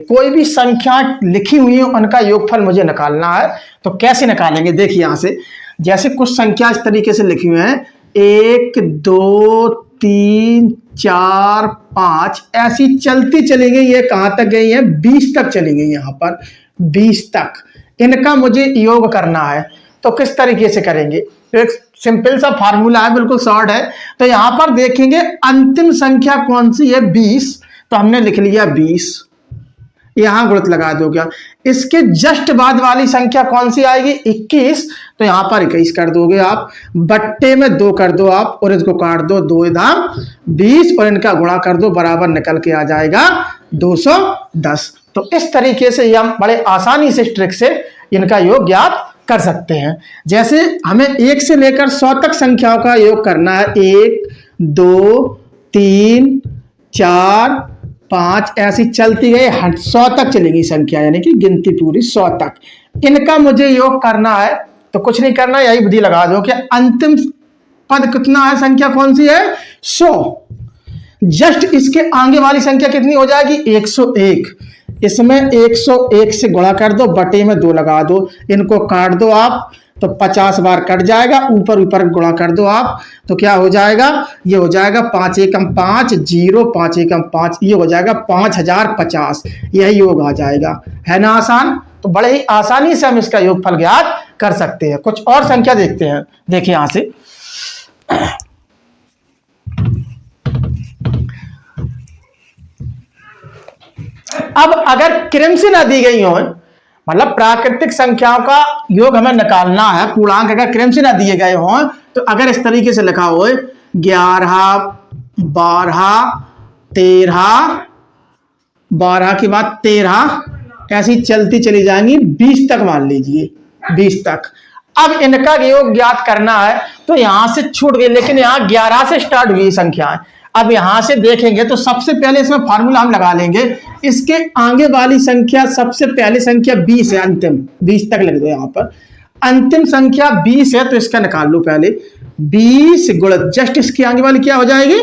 कोई भी संख्या लिखी हुई है उनका योगफल मुझे निकालना है। तो कैसे निकालेंगे, देखिए यहां से, जैसे कुछ संख्या इस तरीके से लिखी हुई है 1 2 3 4 5, ऐसी चलती चली गई। ये कहां तक गई है, 20 तक चली गई। यहां पर 20 तक इनका मुझे योग करना है। तो किस तरीके से करेंगे, तो एक सिंपल सा फार्मूला है, बिल्कुल शॉर्ट है। तो यहां पर देखेंगे अंतिम संख्या कौन सी है, 20, तो हमने लिख लिया 20, यहां गुणित लगा दो। क्या इसके जस्ट बाद वाली संख्या कौन सी आएगी, 21, तो यहां पर 21 कर दोगे आप, बट्टे में 2 कर दो आप, और इसको काट दो, 2 धाम 20, और इनका गुणा कर दो, बराबर निकल के आ जाएगा 210। तो इस तरीके से हम बड़े आसानी से ट्रिक से इनका योग ज्ञात कर सकते हैं। जैसे हमें 1 से लेकर 100 तक संख्याओं का योग करना है, 1 2 3 4 5, ऐसी चलती गई 100 तक चलेगी संख्या, यानी कि गिनती पूरी 100 तक। इनका मुझे योग करना है, तो कुछ नहीं करना, यही विधि लगा दो कि अंतिम पद कितना है, संख्या कौन सी है, 100। जस्ट इसके आगे वाली संख्या कितनी हो जाएगी, 101। इसमें 101 से गुणा कर दो, बटे में 2 लगा दो, इनको काट दो आप, तो 50 बार कट जाएगा, ऊपर ऊपर गुणा कर दो आप, तो क्या हो जाएगा, ये हो जाएगा 5 एकम 5 0, 5 एकम 5, ये हो जाएगा 5050, यही योग आ जाएगा। है ना आसान। तो बड़े ही आसानी से हम इसका योगफल ज्ञात कर सकते हैं। कुछ और संख्या देखते हैं, देखिए यहां से, अब अगर क्रम से ना दी गई हो, मतलब प्राकृतिक संख्याओं का योग हमें निकालना है, पूर्णांक अगर क्रम से ना दिए गए हों, तो अगर इस तरीके से लिखा हो 11 12 13, 12 के बाद 13, ऐसी चलती चली जाएंगी 20 तक, मान लीजिए 20 तक। अब इनका योग ज्ञात करना है, तो यहां से छूट गई, लेकिन यहां 11 से स्टार्ट हुई संख्या। अब यहां से देखेंगे तो सबसे पहले इसमें फार्मूला हम लगा लेंगे, इसके आगे वाली संख्या, सबसे पहले संख्या 20 है, अंतिम 20 तक लिख दो। यहां पर अंतिम संख्या 20 है, तो इसका निकाल लो पहले, 20 गुणित जस्ट इसके आगे वाली क्या हो जाएगी,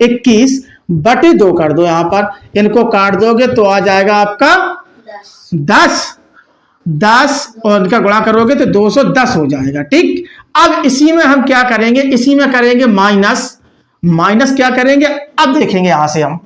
21, बटे 2 कर दो। यहां पर इनको काट दोगे तो आ जाएगा आपका 10, और इनका गुणा करोगे तो 210 हो जाएगा। ठीक, अब इसी में हम क्या करेंगे, इसी में करेंगे माइनस क्या करेंगे, अब देखेंगे यहां से हम,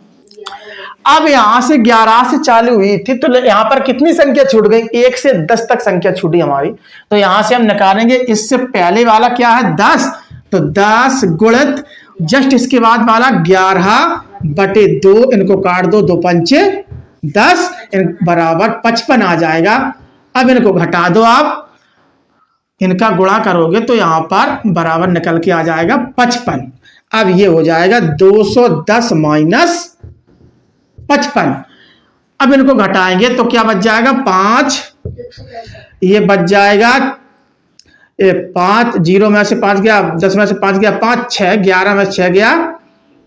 अब यहां से 11 से चालू हुई थी, तो यहां पर कितनी संख्या छूट गई, 1 से 10 तक संख्या छूटी हमारी। तो यहां से हम निकालेंगे, इससे पहले वाला क्या है 10, तो 10 गुणित जस्ट इसके बाद वाला 11 बटे 2, इनको काट दो, 2 पंचे 10, बराबर 55 आ जाएगा। अब इनको घटा दो आप, इनका गुणा करोगे तो यहां पर बराबर निकल के आ जाएगा 55। अब ये हो जाएगा 210 माइनस 55। अब इनको घटाएंगे तो क्या बच जाएगा, 5, ये बच जाएगा 5, 0 में से 5 गया, 10 में से 5 गया, 5 6, 11 में 6 गया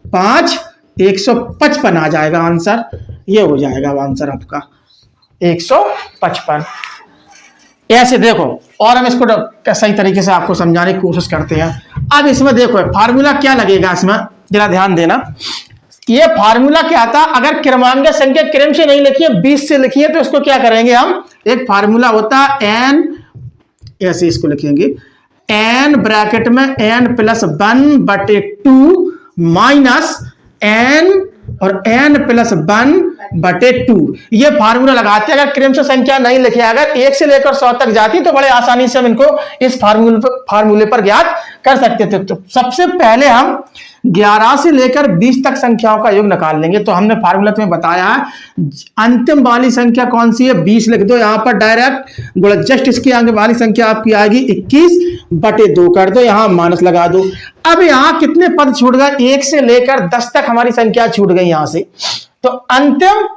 5, 155 आ जाएगा आंसर। ये हो जाएगा आंसर आपका 155। ऐसे देखो, और हम इसको सही तरीके से आपको समझाने की कोशिश करते हैं। अब इसमें देखो फार्मूला क्या लगेगा, इसमें जरा ध्यान देना। ये फार्मूला क्या था, अगर क्रमांक संख्या क्रम से नहीं लिखी है, 20 से लिखी है, तो इसको क्या करेंगे हम, एक फार्मूला होता है n, ऐसे इसको लिखेंगे n ब्रैकेट में n प्लस 1 बटे 2 माइनस n और n प्लस 1 बटे 2। ये फार्मूला लगाते हैं। अगर क्रम से संख्या नहीं लिखे, अगर 1 से लेकर 100 तक जाती, तो बड़े आसानी से हम इनको इस फार्मूले पर ज्ञात कर सकते थे। तो सबसे पहले हम 11 से लेकर 20 तक संख्याओं का योग निकाल लेंगे। तो हमने फार्मूला में बताया है, अंतिम वाली संख्या कौन सी है, 20 लिख दो यहां पर डायरेक्ट, गुणा जस्ट इसकी आगे वाली संख्या आपकी आएगी 21 बटे 2 कर दो, यहां माइनस लगा दो। अब यहां कितने पद छूट गए, 1 से लेकर 10 तक हमारी संख्या छूट गई यहां से। तो अंतिम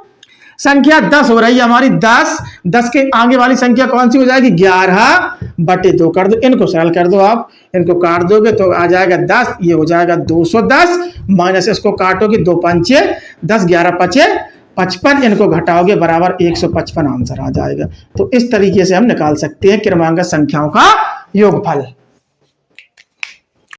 संख्या 10 हो रही है हमारी, 10 के आगे वाली संख्या कौन सी हो जाएगी, 11 बटे 2 कर दो। इनको सरल कर दो आप, इनको काट दोगे तो आ जाएगा 10, ये हो जाएगा 210 माइनस इसको काटोगे 2 पंचे 10, 11 पचे 55, इनको घटाओगे बराबर 155 आंसर आ जाएगा। तो इस तरीके से हम निकाल सकते हैं क्रमांक संख्याओं का योगफल।